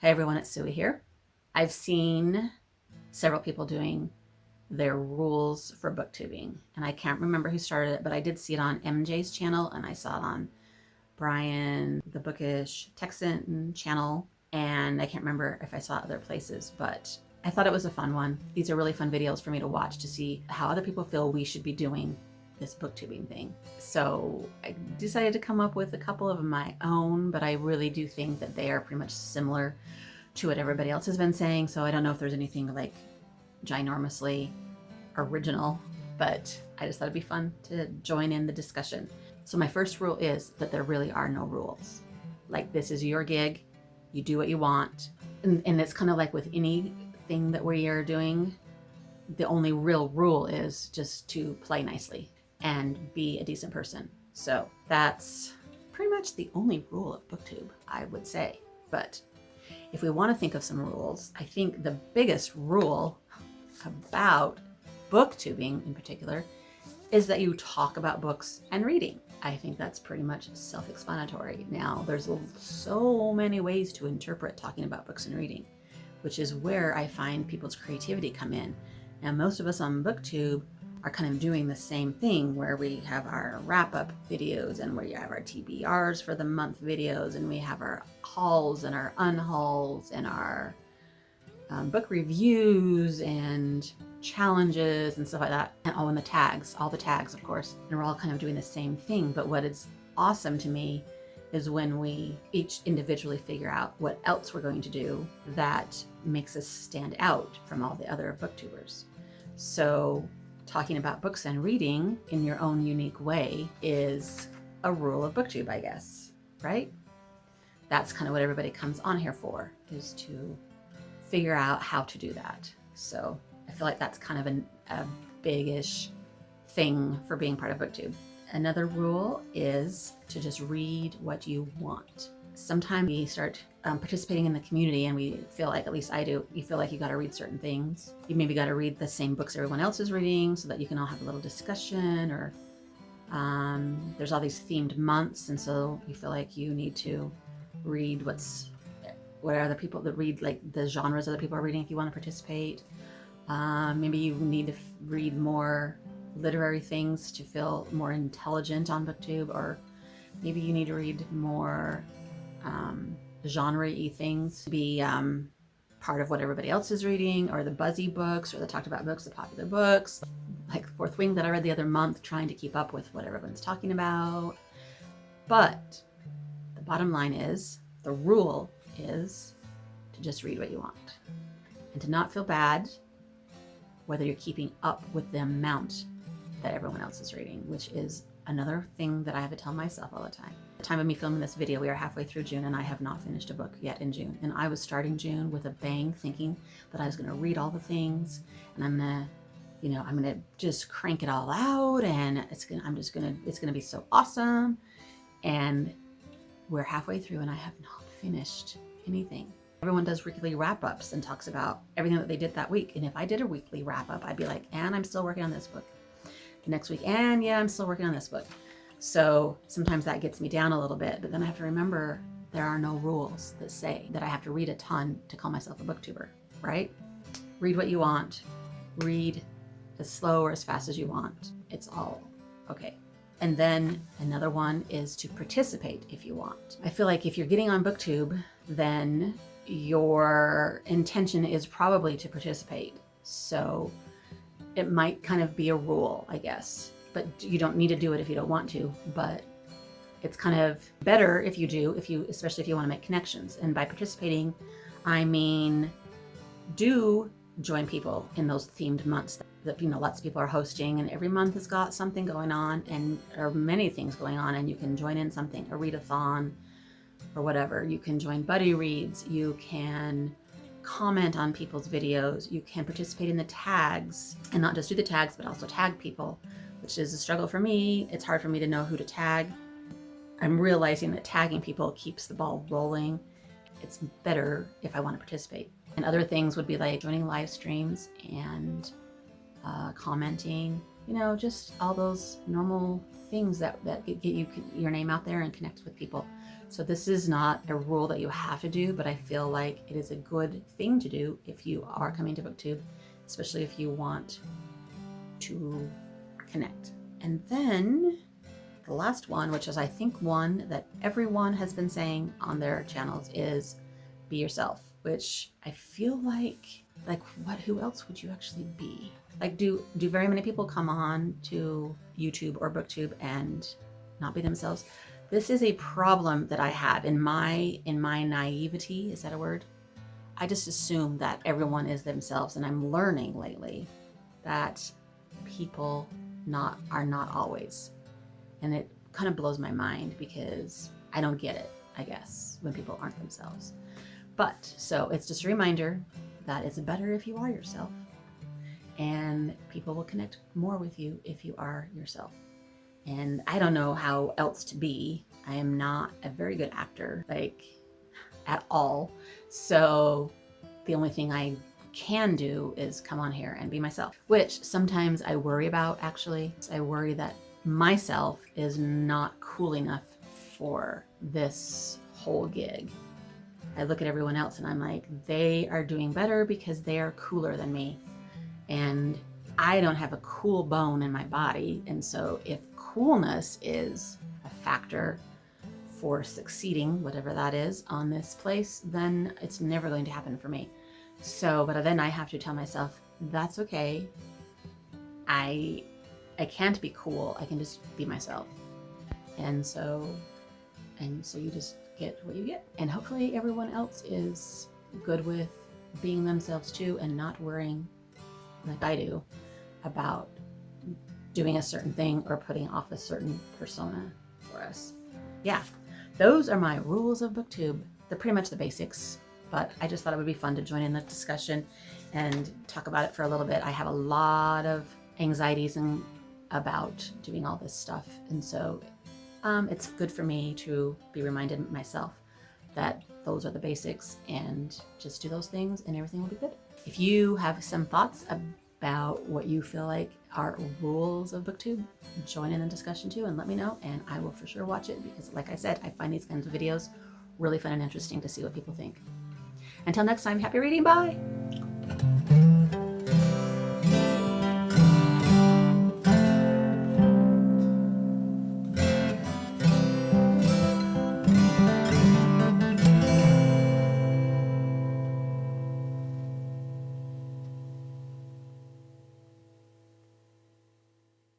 Hey everyone, it's Suey here. I've seen several people doing their rules for booktubing, and I can't remember who started it, but I did see it on MJ's channel, and I saw it on Brian, the Bookish Texan channel, and I can't remember if I saw it other places, but I thought it was a fun one. These are really fun videos for me to watch to see how other people feel we should be doing this booktubing thing. So I decided to come up with a couple of my own, but I really do think that they are pretty much similar to what everybody else has been saying. So I don't know if there's anything like ginormously original, but I just thought it'd be fun to join in the discussion. So my first rule is that there really are no rules. Like, this is your gig, you do what you want. And it's kind of like with anything that we are doing, the only real rule is just to play nicely and be a decent person. So that's pretty much the only rule of BookTube, I would say. But if we want to think of some rules, I think the biggest rule about booktubing in particular is that you talk about books and reading. I think that's pretty much self-explanatory. Now, there's so many ways to interpret talking about books and reading, which is where I find people's creativity come in. And most of us on BookTube are kind of doing the same thing, where we have our wrap-up videos and we have our TBRs for the month videos, and we have our hauls and our unhauls and our book reviews and challenges and stuff like that. And all the tags, of course. And we're all kind of doing the same thing. But what is awesome to me is when we each individually figure out what else we're going to do that makes us stand out from all the other booktubers. So talking about books and reading in your own unique way is a rule of BookTube, I guess, right? That's kind of what everybody comes on here for, is to figure out how to do that. So I feel like that's kind of a big-ish thing for being part of BookTube. Another rule is to just read what you want. Sometimes we start participating in the community and we feel like, at least I do, you feel like you got to read certain things. You maybe got to read the same books everyone else is reading so that you can all have a little discussion, or there's all these themed months, and so you feel like you need to read what are the people that read, like the genres other people are reading if you want to participate. Maybe you need to read more literary things to feel more intelligent on BookTube, or maybe you need to read more genre-y things to be part of what everybody else is reading, or the buzzy books, or the talked about books, the popular books, like Fourth Wing that I read the other month, trying to keep up with what everyone's talking about. But the bottom line is, the rule is to just read what you want and to not feel bad whether you're keeping up with the amount that everyone else is reading, which is another thing that I have to tell myself all the time. At the time of me filming this video, we are halfway through June, and I have not finished a book yet in June. And I was starting June with a bang, thinking that I was going to read all the things, and I'm gonna just crank it all out, and it's gonna be so awesome. And we're halfway through, and I have not finished anything. Everyone does weekly wrap-ups and talks about everything that they did that week. And if I did a weekly wrap-up, I'd be like, and I'm still working on this book. The next week, and yeah, I'm still working on this book. So sometimes that gets me down a little bit, but then I have to remember there are no rules that say that I have to read a ton to call myself a booktuber, right? Read what you want. Read as slow or as fast as you want. It's all okay. And then another one is to participate if you want. I feel like if you're getting on BookTube, then your intention is probably to participate. So it might kind of be a rule, I guess, but you don't need to do it if you don't want to. But it's kind of better if you do, especially if you want to make connections. And by participating, I mean, do join people in those themed months that lots of people are hosting, and every month has got something going on, and or many things going on, and you can join in something, a readathon or whatever. You can join buddy reads, you can comment on people's videos, you can participate in the tags, and not just do the tags, but also tag people, which is a struggle for me. It's hard for me to know who to tag. I'm realizing that tagging people keeps the ball rolling. It's better if I want to participate. And other things would be like joining live streams and commenting, just all those normal things that get your name out there and connect with people. So this is not a rule that you have to do, but I feel like it is a good thing to do if you are coming to BookTube, especially if you want to connect. And then the last one, which is I think one that everyone has been saying on their channels, is be yourself, which I feel like who else would you actually be? Like, do very many people come on to YouTube or BookTube and not be themselves? This is a problem that I have in my naivety. Is that a word? I just assume that everyone is themselves, and I'm learning lately that people are not always. And it kind of blows my mind because I don't get it, I guess, when people aren't themselves. But so it's just a reminder that it's better if you are yourself, and people will connect more with you if you are yourself. And I don't know how else to be. I am not a very good actor, like at all. So the only thing I can do is come on here and be myself, which sometimes I worry about, actually. I worry that myself is not cool enough for this whole gig. I look at everyone else and I'm like, they are doing better because they are cooler than me. And I don't have a cool bone in my body. And so if coolness is a factor for succeeding, whatever that is, on this place, then it's never going to happen for me. So, but then I have to tell myself, that's okay. I can't be cool. I can just be myself. And so you just get what you get. And hopefully everyone else is good with being themselves too, and not worrying like I do about doing a certain thing or putting off a certain persona for us. Yeah, those are my rules of BookTube. They're pretty much the basics, but I just thought it would be fun to join in the discussion and talk about it for a little bit. I have a lot of anxieties about doing all this stuff, and so it's good for me to be reminded myself that those are the basics, and just do those things and everything will be good. If you have some thoughts about what you feel like are rules of BookTube, join in the discussion too and let me know, and I will for sure watch it, because like I said, I find these kinds of videos really fun and interesting to see what people think. Until next time, happy reading, bye!